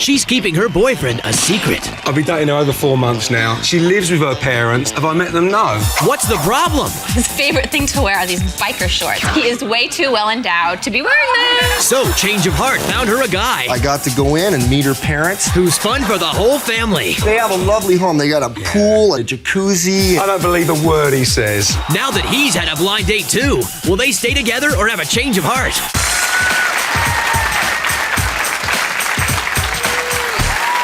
She's keeping her boyfriend a secret. I've been dating her over 4 months now. She lives with her parents. Have I met them? No. What's the problem? His favorite thing to wear are these biker shorts. He is way too well endowed to be wearing them. So, change of heart found her a guy I got to go in and meet her parents. who's fun for the whole family. They have a lovely home. They got a pool, a jacuzzi. I don't believe a word he says. Now that he's had a blind date too, will they stay together or have a change of heart?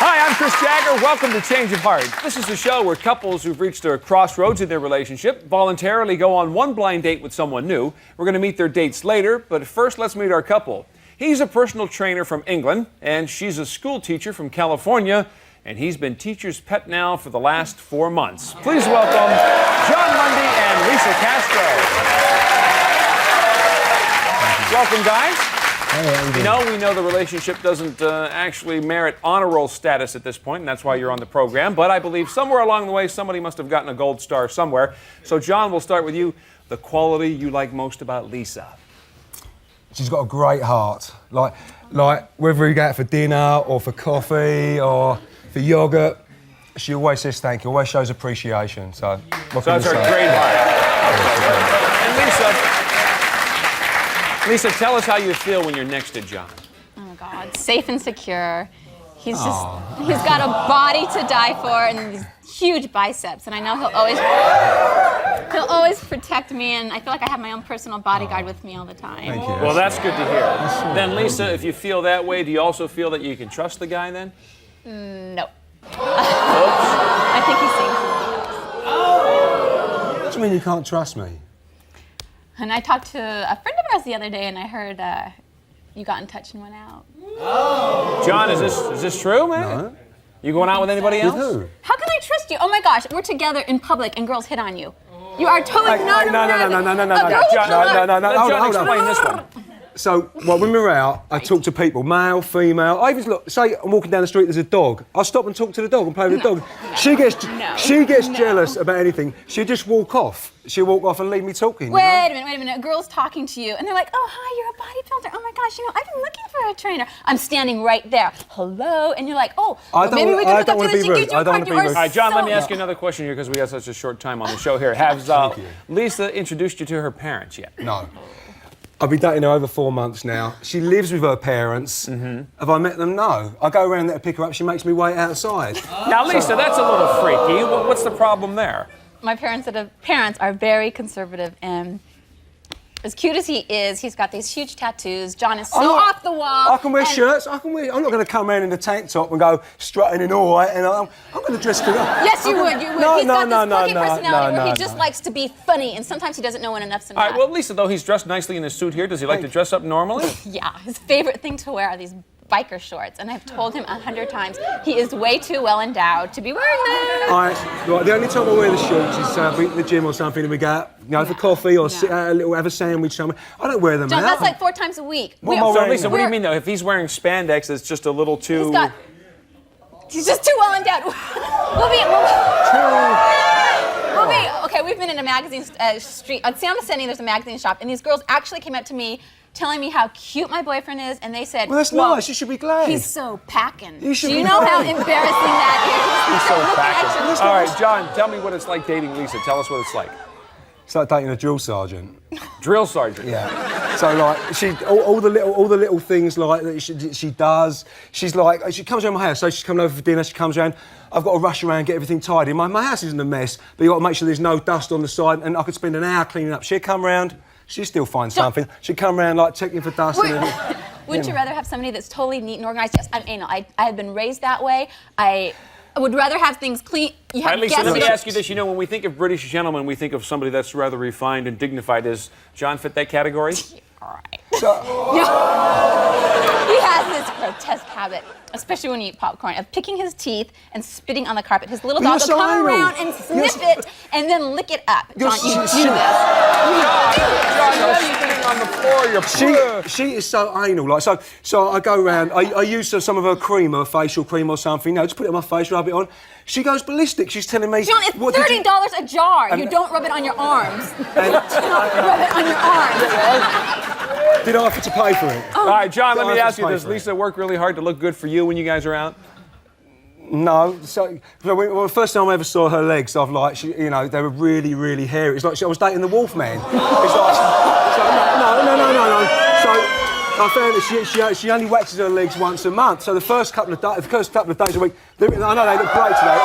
Hi, I'm Chris Jagger. Welcome to Change of Heart. This is the show where couples who've reached a crossroads in their relationship voluntarily go on one blind date with someone new. We're going to meet their dates later, but first let's meet our couple. He's a personal trainer from England, and she's a school teacher from California, and he's been teacher's pet now for the last 4 months. Please welcome John Mundy and Lisa Castro. Welcome, guys. We know the relationship doesn't actually merit honor roll status at this point, and that's why you're on the program. But I believe somewhere along the way, somebody must have gotten a gold star somewhere. So, John, we'll start with you. The quality you like most about Lisa. She's got a great heart. Like whether you go out for dinner or for coffee or for yogurt, she always says thank you, always shows appreciation. So what can That's you her say? great heart. And Lisa, tell us how you feel when you're next to John. Oh God, safe and secure. He's got a body to die for and these huge biceps, and I know he'll always protect me, and I feel like I have my own personal bodyguard with me all the time. Thank you. Well, that's good to hear. Then, Lisa, if you feel that way, do you also feel that you can trust the guy then? No. I think he's seeing something else. What do you mean you can't trust me? And I talked to a friend of ours the other day, and I heard you got in touch and went out. John, is this true, man? No. You going out with anybody else? With who? How can I trust you? Oh my gosh, we're together in public and girls hit on you. You are totally No, John, explain this one. So, well, when we're out, I talk to people, male, female. I even look. Say I'm walking down the street, there's a dog. I stop and talk to the dog and play with the dog. She gets jealous about anything. She'll just walk off. She'll walk off and leave me talking. Wait a minute. A girl's talking to you, and they're like, "Oh, hi, you're a bodybuilder. Oh my gosh, I've been looking for a trainer. I'm standing right there. Hello," and you're like, "Oh, maybe we can hook up to this. She gives you a card. You are All right, John, let me so- ask you another question here because we have such a short time on the show here. Has Lisa introduced you to her parents yet? No. I've been dating her over 4 months now. She lives with her parents. Have I met them? No. I go around there to pick her up. She makes me wait outside. Now, Lisa, that's a little freaky. What's the problem there? My parents are very conservative, and as cute as he is, he's got these huge tattoos. John is so off the wall. I can wear shirts. I'm not going to come around in a tank top and go strutting in all right. And I'm going to dress good up. Yes, you would. You would. No, He's got this quirky no, personality where he no, just no. likes to be funny, and sometimes he doesn't know when enough's enough. All right, well, Lisa, though, he's dressed nicely in his suit here. Does he like to dress up normally? Yeah, his favorite thing to wear are these biker shorts, and I've told him 100 times he is way too well endowed to be wearing them. Right, the only time I wear the shorts is we at the gym or something and we go out, for coffee or sit out have a sandwich somewhere. I don't wear them John, out. that's like 4 times a week. So, Lisa, what do you mean, though? If he's wearing spandex, it's just a little too... He's just too well endowed. Okay, we've been in a magazine street. On San Vicente, there's a magazine shop, and these girls actually came up to me telling me how cute my boyfriend is, and they said, Well, that's nice. You should be glad. He's so packing. You should Do be you know how glad. embarrassing that is? He's so packing. Looking All right, John, tell me what it's like dating Lisa. Tell us what it's like. It's like dating a drill sergeant. Drill sergeant. Yeah. So like all the little things like that she does. She's like she comes around my house. So she's coming over for dinner. She comes around. I've got to rush around, get everything tidy. My house isn't a mess, but you got to make sure there's no dust on the side. And I could spend an hour cleaning up. She'd come round. She'd still find something. She'd come round like checking for dust. Wouldn't you rather have somebody that's totally neat and organized? Yes, I'm anal. I have been raised that way. I would rather have things clean. You have Lisa, guests. let me ask you this. You know, when we think of British gentlemen, we think of somebody that's rather refined and dignified. Does John fit that category? All right. He has this grotesque habit, especially when you eat popcorn, of picking his teeth and spitting on the carpet. His little dog will come around and sniff it and then lick it up. John, you do this. John, you're sitting on the floor. She is so anal. Like so I go around. I use some of her cream, her facial cream or something. Just put it on my face, rub it on. She goes ballistic. She's telling me. John, it's $30 a jar. You don't rub it on your arms. You don't rub it on your arms. Did I offer to pay for it? All right, John, let me Did I ask you, pay does for it? Lisa work really hard to look good for you when you guys are out? No. So the first time I ever saw her legs, I've like, they were really, really hairy. It's like I was dating the Wolfman. It's like, no. So I found that she only waxes her legs once a month. So the first couple of days a week, I know they look great today.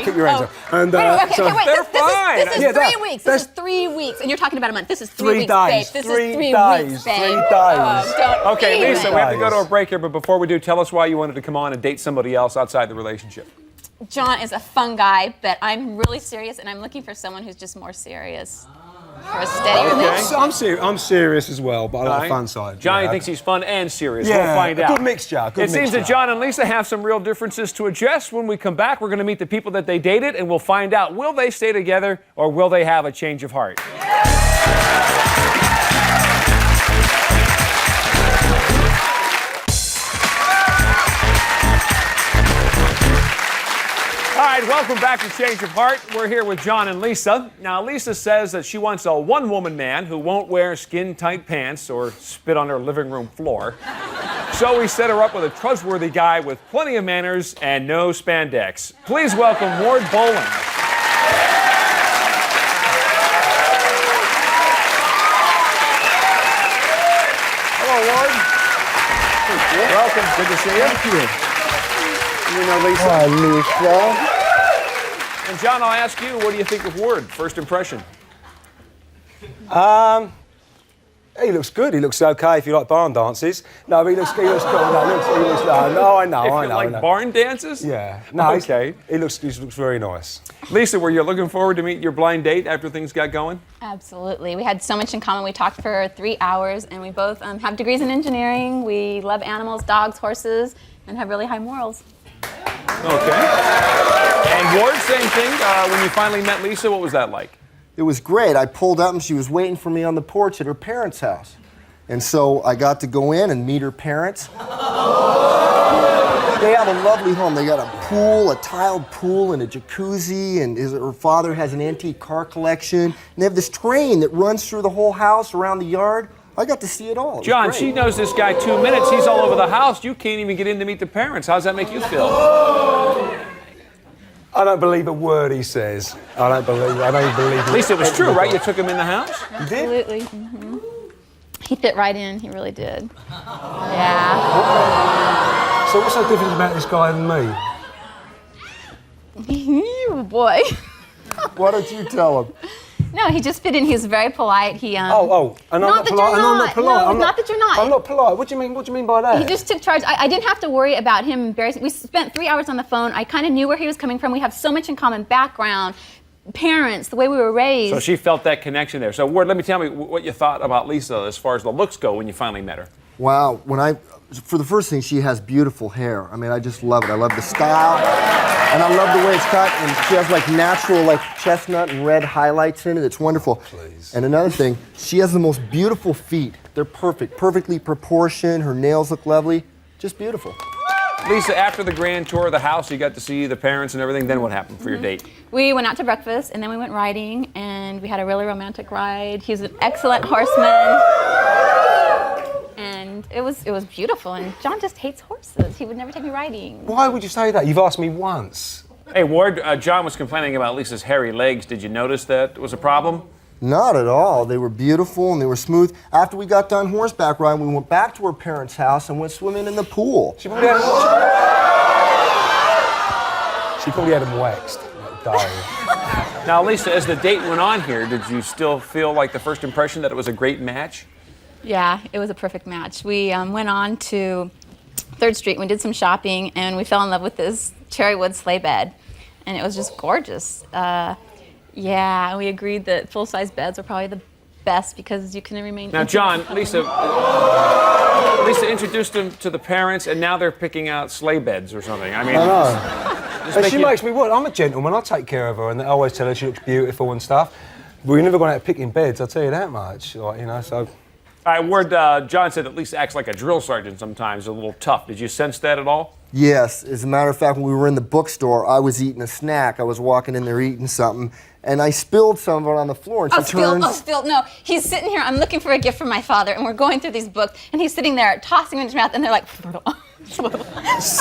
Keep your hands up. And, wait. They're fine. This is 3 weeks. This is 3 weeks. And you're talking about a month. This is 3 weeks, days. babe. This 3 is 3 days. weeks, babe. 3 days. Don't Okay, even. Lisa, we have to go to a break here, but before we do, tell us why you wanted to come on and date somebody else outside the relationship. John is a fun guy, but I'm really serious, and I'm looking for someone who's just more serious. For a steady relationship. I'm serious as well, but I like the fun side. Johnny thinks he's fun and serious. Yeah, We'll find a out. good mixture. It seems that John and Lisa have some real differences to address. When we come back, we're going to meet the people that they dated, and we'll find out, will they stay together or will they have a change of heart? All right, welcome back to Change of Heart. We're here with John and Lisa. Now, Lisa says that she wants a one-woman man who won't wear skin-tight pants or spit on her living room floor. So we set her up with a trustworthy guy with plenty of manners and no spandex. Please welcome Ward Boland. Hello, Ward. Welcome. Good to see you. Thank you. You know, Lisa. Hi, Lisa. And John, I'll ask you, what do you think of Ward? First impression. He looks good. He looks okay if you like barn dances. No, but he looks cool. No, I know. If you like barn dances? Yeah. No. Okay. He looks very nice. Lisa, were you looking forward to meeting your blind date after things got going? Absolutely. We had so much in common. We talked for 3 hours, and we both have degrees in engineering. We love animals, dogs, horses, and have really high morals. Okay. And Ward, same thing. When you finally met Lisa, what was that like? It was great. I pulled up and she was waiting for me on the porch at her parents' house. And so I got to go in and meet her parents. They have a lovely home. They got a pool, a tiled pool, and a jacuzzi, and her father has an antique car collection. And they have this train that runs through the whole house around the yard. I got to see it all. It was John, great. she knows this guy 2 minutes. He's all over the house. You can't even get in to meet the parents. How does that make you feel? I don't believe a word he says. I don't believe At least it was true, right? You took him in the house? You did? Absolutely. He fit right in. He really did. Yeah. So what's so different about this guy than me? Boy. Why don't you tell him? No, he just fit in. He was very polite. He And I'm not that polite. you're And I'm not. not polite. No, I'm not that you're not. I'm not polite. What do you mean? What do you mean by that? He just took charge. I didn't have to worry about him embarrassing. We spent 3 hours on the phone. I kind of knew where he was coming from. We have so much in common: background, parents, the way we were raised. So she felt that connection there. So Ward, tell me what you thought about Lisa as far as the looks go when you finally met her. Wow, for the first thing, she has beautiful hair. I mean, I just love it. I love the style, and I love the way it's cut, and she has like natural like chestnut and red highlights in it. It's wonderful. Please. And another thing, she has the most beautiful feet. They're perfect, perfectly proportioned. Her nails look lovely. Just beautiful. Lisa, after the grand tour of the house, you got to see the parents and everything. Then what happened for your date? We went out to breakfast, and then we went riding, and we had a really romantic ride. He's an excellent horseman. And it was beautiful, and John just hates horses. He would never take me riding. Why would you say that? You've asked me once. Hey, Ward, John was complaining about Lisa's hairy legs. Did you notice that was a problem? Not at all. They were beautiful and they were smooth. After we got done horseback riding, we went back to her parents' house and went swimming in the pool. She probably had them waxed. Now, Lisa, as the date went on here, did you still feel like the first impression that it was a great match? Yeah, it was a perfect match. We went on to 3rd Street, we did some shopping, and we fell in love with this cherry wood sleigh bed. And it was just gorgeous. Yeah, we agreed that full-size beds are probably the best because you can remain... Now, John, Lisa introduced them to the parents, and now they're picking out sleigh beds or something. I mean... I know. And she you- makes me what? I'm a gentleman. I take care of her, and I always tell her she looks beautiful and stuff. We've never gone out picking beds. I'll tell you that much. Like, so. All right, Ward, John said that Lisa acts like a drill sergeant sometimes, a little tough. Did you sense that at all? Yes, as a matter of fact, when we were in the bookstore, I was eating a snack. I was walking in there eating something, and I spilled some of it on the floor, and she turns... Spilled. No, he's sitting here. I'm looking for a gift for my father, and we're going through these books, and he's sitting there tossing them in his mouth, and they're like... I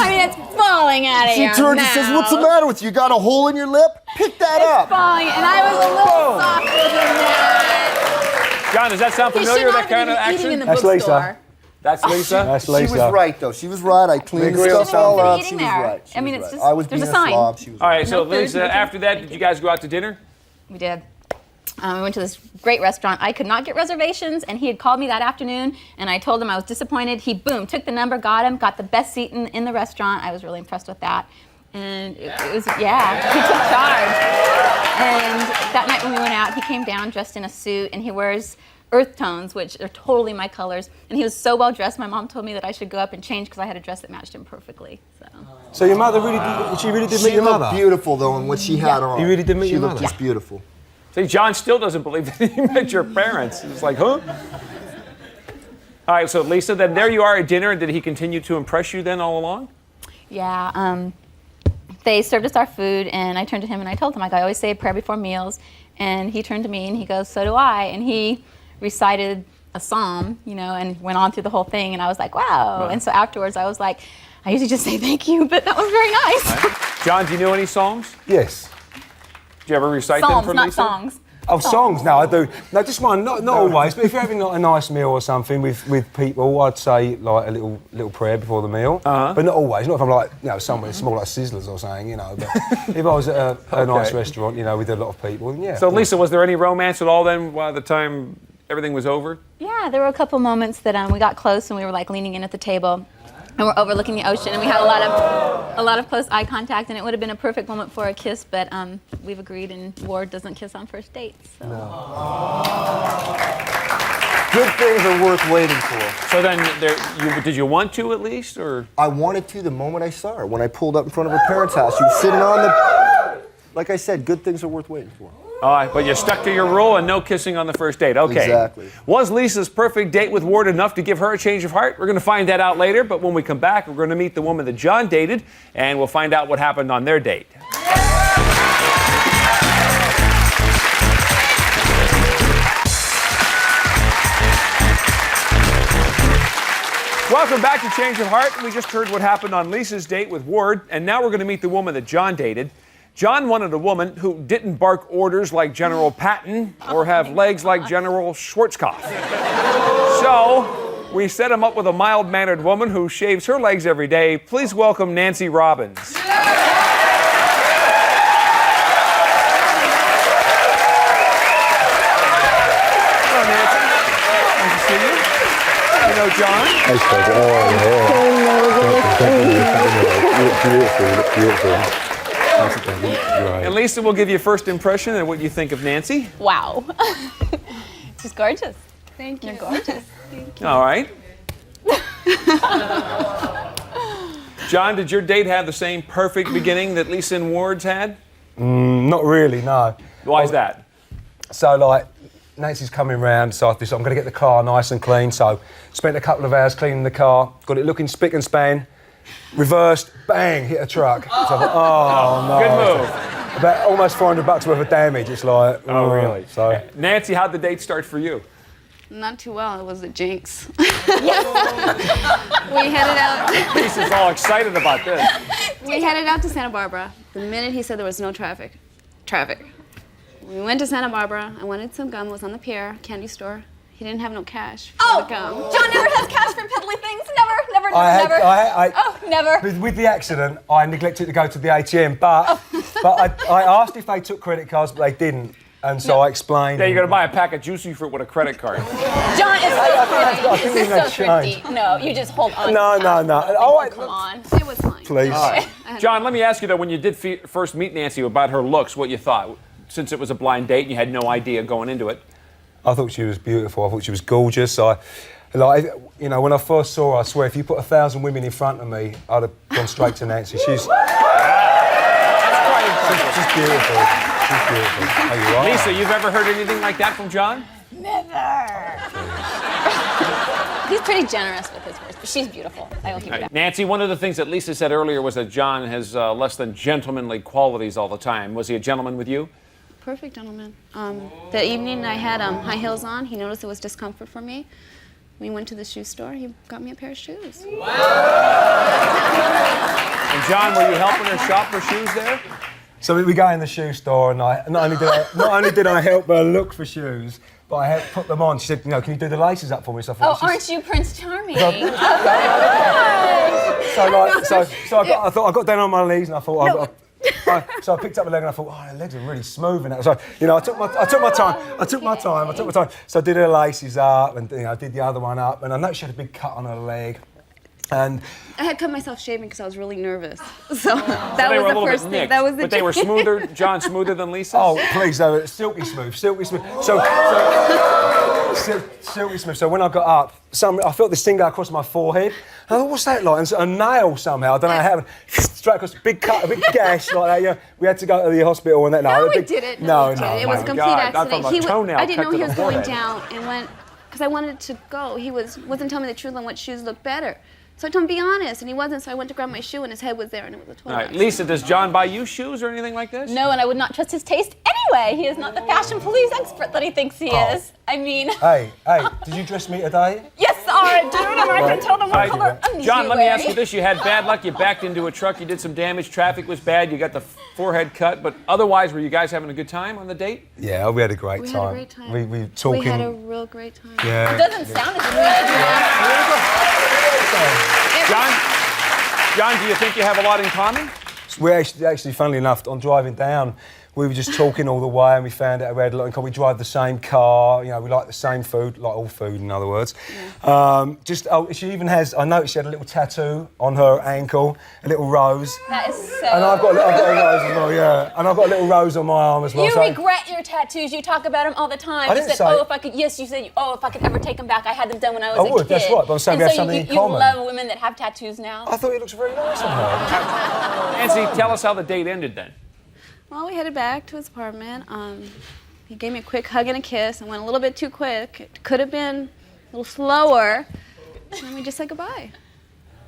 mean, it's falling out of your mouth. She turns and says, "What's the matter with you? You got a hole in your lip? Pick that up." Falling, and I was a little softer than that. John, does that sound familiar, that kind of action? That's Lisa. That's Lisa? That's Lisa. She was right, though. She was right. I cleaned the stuff all up. She was right. I mean, it's just, I was there's being a sign. slob. She was All right. right, so No food, Lisa, no after that, did you guys go out to dinner? We did. We went to this great restaurant. I could not get reservations, and he had called me that afternoon, and I told him I was disappointed. He, boom, took the number, got him, got the best seat in the restaurant. I was really impressed with that. And it was, yeah, he took charge. And that night when we went out, he came down dressed in a suit, and he wears earth tones, which are totally my colors. And he was so well dressed, my mom told me that I should go up and change because I had a dress that matched him perfectly. So your mother really did, she really did meet your mother? She looked beautiful, though, in what she had on. You really did meet your mother? She looked just beautiful. See, John still doesn't believe that he met your parents. He's like, huh? All right, so Lisa, then there you are at dinner. Did he continue to impress you then all along? Yeah, they served us our food, and I turned to him and I told him, like, I always say a prayer before meals. And he turned to me and he goes, so do I. And he recited a psalm, you know, and went on through the whole thing. And I was like, wow. Right. And so afterwards I was like, I usually just say thank you, but that was very nice. Right. John, do you know any songs? Yes. Did you ever recite Songs, them for not Lisa? songs. Oh, songs? No, I do. No, just one. Not always, but if you're having like a nice meal or something with people, I'd say like a little prayer before the meal. But not always. Not if I'm like, you know, somewhere small like Sizzlers or something, you know. But if I was at a nice restaurant, you know, with a lot of people, then yeah. So Lisa, was there any romance at all then by the time everything was over? Yeah, there were a couple moments that we got close and we were like leaning in at the table. And we're overlooking the ocean, and we had a lot of close eye contact, and it would have been a perfect moment for a kiss, but we've agreed, and Ward doesn't kiss on first dates. So. No. Good things are worth waiting for. So then, did you want to at least, or? I wanted to the moment I saw her. When I pulled up in front of her parents' house, she was sitting on the... Like I said, good things are worth waiting for. All right, but you stuck to your rule and no kissing on the first date. Okay. Exactly. Was Lisa's perfect date with Ward enough to give her a change of heart? We're going to find that out later, but when we come back, we're going to meet the woman that John dated, and we'll find out what happened on their date. Welcome back to Change of Heart. We just heard what happened on Lisa's date with Ward, and now we're going to meet the woman that John dated. John wanted a woman who didn't bark orders like General Patton or have legs like General Schwarzkopf. So we set him up with a mild-mannered woman who shaves her legs every day. Please welcome Nancy Robbins. Hello, Nancy. Nice to see you. You know John? Beautiful. And Lisa will give you a first impression and what you think of Nancy. Wow. She's gorgeous. Thank you. You're gorgeous. Thank you. All right. John, did your date have the same perfect beginning that Lisa and Ward's had? Not really, no. Why is that? So, like, Nancy's coming round, so I thought, I'm going to get the car nice and clean. So, spent a couple of hours cleaning the car, got it looking spick and span, reversed, bang, hit a truck. So I thought, oh no. Good move. About almost $400 worth of damage. It's like, oh, really? So, Nancy, how'd the date start for you? Not too well. It was a jinx. We headed out. Lisa's all excited about this. We headed out to Santa Barbara. The minute he said there was no traffic. We went to Santa Barbara. I wanted some gum. It was on the pier, candy store. He didn't have no cash for the gum. John never has cash for piddly things. Never. Never. With the accident, I neglected to go to the ATM, but I asked if they took credit cards, but they didn't. And so I explained. Yeah, you're going to buy a pack of juicy fruit with a credit card. John is so thrifty. I think He's that's so thrifty. No, you just hold on. No. Oh, come on. It was fine. Please. John, let me ask you, though, when you did first meet Nancy about her looks, what you thought, since it was a blind date and you had no idea going into it. I thought she was beautiful. I thought she was gorgeous. You know, when I first saw her, I swear, if you put 1,000 women in front of me, I'd have gone straight to Nancy. She's beautiful. She's beautiful. Oh, you are. Lisa, you've ever heard anything like that from John? Never. He's pretty generous with his words, but she's beautiful. I will keep it up. Nancy, one of the things that Lisa said earlier was that John has less than gentlemanly qualities all the time. Was he a gentleman with you? Perfect gentleman. The evening I had high heels on, he noticed it was discomfort for me. We went to the shoe store, he got me a pair of shoes. And John, were you helping her shop for shoes there? So we go in the shoe store, and not only did I help her look for shoes, but I helped put them on. She said, "You know, can you do the laces up for me?" So I thought, Aren't you Prince Charming? So I thought I got down on my knees, and I thought. So I picked up my leg and I thought, oh, her legs are really smooth in that. So, you know, I took my time. So I did her laces up and, you know, I did the other one up, and I noticed she had a big cut on her leg. And I had cut myself shaving because I was really nervous. So that they was were a the little first bit thing. nicked, That was the but they were smoother, John, smoother than Lisa? oh, please, they were silky smooth. Silky smooth. So when I got up, I felt this thing go across my forehead. I thought, what's that like? And so a nail somehow, I don't know how it happened, straight across, big cut, a big gash like that. Yeah, we had to go to the hospital and that. No, we didn't. No, It was a complete God, I accident. thought my toenail I didn't cut know to he the was going forehead. down and went, because I wanted to go. He wasn't telling me the truth on what shoes looked better. So I told him, be honest, and he wasn't, so I went to grab my shoe and his head was there and it was a total All right, accident. Lisa, does John buy you shoes or anything like this? No, and I would not trust his taste anyway. He is not the fashion police expert that he thinks he is. I mean, Hey, did you dress me today? yes, I do, and I can tell them what color undies John, you're let me ask wearing. you this. You had bad luck. You backed into a truck. You did some damage. Traffic was bad. You got the forehead cut. But otherwise, were you guys having a good time on the date? Yeah, we had a great We time. had a great time. We were talking. We had a real great time. It Yeah. doesn't sound as John, do you think you have a lot in common? We actually, funnily enough, on driving down, we were just talking all the way, and we found out we had a lot in common. We drive the same car, you know, we like the same food, like all food, in other words. Yeah. She even has. I noticed she had a little tattoo on her ankle, a little rose. That is so. And I've got a rose as well, yeah. And I've got a little rose on my arm as well. You so- regret your tattoos. You talk about them all the time. I You didn't said, say- "Oh, if I could." Yes, you said, "Oh, if I could ever take them back, I had them done when I was I a would, kid." that's right, but I'm saying we And have so something in you common. love women that have tattoos now. I thought it looks very nice on her. Nancy, tell us how the date ended then. Well, we headed back to his apartment. He gave me a quick hug and a kiss and went a little bit too quick. It could have been a little slower. And then we just said goodbye.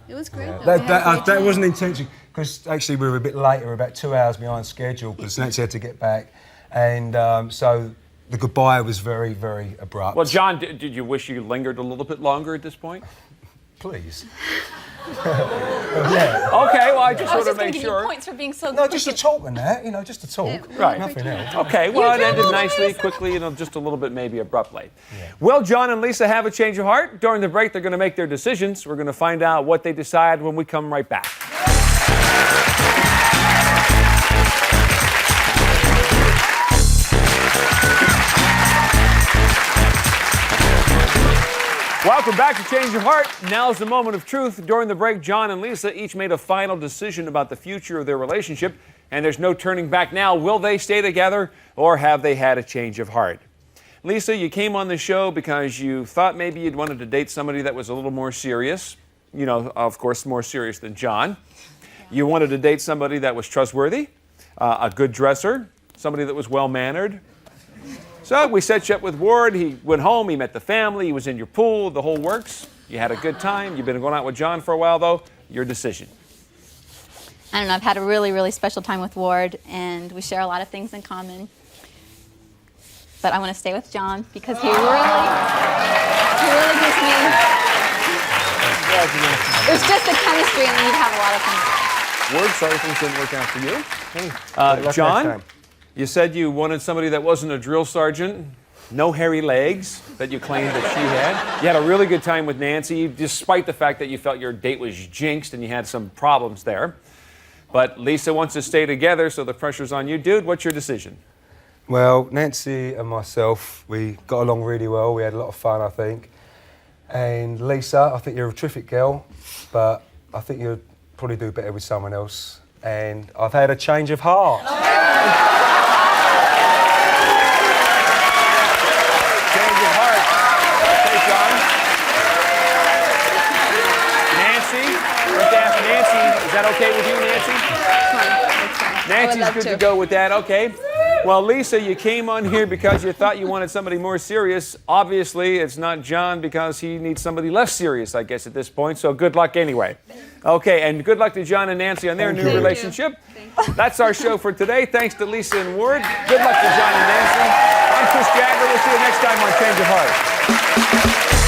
It was great. though. We had a great That time. wasn't intentional, because actually we were a bit late. We were about 2 hours behind schedule, because Nancy had to get back. And so the goodbye was very, very abrupt. Well, John, did you wish you lingered a little bit longer at this point? Please. Okay, well, I just I wanted was just to going make to give you sure. points for being so No, quick. just to talk and that, you know, just to talk. Right. Nothing else. Okay, well, it ended drove all nicely, this. quickly, and just a little bit maybe abruptly. Will John and Lisa have a change of heart? During the break, they're going to make their decisions. We're going to find out what they decide when we come right back. Welcome back to Change Your Heart. Now's the moment of truth. During the break, John and Lisa each made a final decision about the future of their relationship, and there's no turning back now. Will they stay together, or have they had a change of heart? Lisa, you came on the show because you thought maybe you'd wanted to date somebody that was a little more serious. You know, of course, more serious than John. You wanted to date somebody that was trustworthy, a good dresser, somebody that was well-mannered. So we set you up with Ward. He went home, he met the family, he was in your pool, the whole works. You had a good time. You've been going out with John for a while, though. Your decision. I don't know. I've had a really, really special time with Ward, and we share a lot of things in common. But I want to stay with John because he really gives me. There's just a chemistry, and you'd have a lot of fun. Ward, sorry things didn't work out for you. luck next John, time. you said you wanted somebody that wasn't a drill sergeant, no hairy legs that you claimed that she had. You had a really good time with Nancy, despite the fact that you felt your date was jinxed and you had some problems there. But Lisa wants to stay together, so the pressure's on you. Dude, what's your decision? Well, Nancy and myself, we got along really well. We had a lot of fun, I think. And Lisa, I think you're a terrific girl, but I think you'd probably do better with someone else. And I've had a change of heart. Change of heart. Okay, John. Nancy, let's ask Nancy, is that okay with you, Nancy? Fine. That's fine. I would Nancy's love good to to. go with that, okay. Well, Lisa, you came on here because you thought you wanted somebody more serious. Obviously, it's not John because he needs somebody less serious, I guess, at this point. So good luck anyway. Okay, and good luck to John and Nancy on their new relationship. That's our show for today. Thanks to Lisa and Ward. Good luck to John and Nancy. I'm Chris Jagger. We'll see you next time on Change of Heart.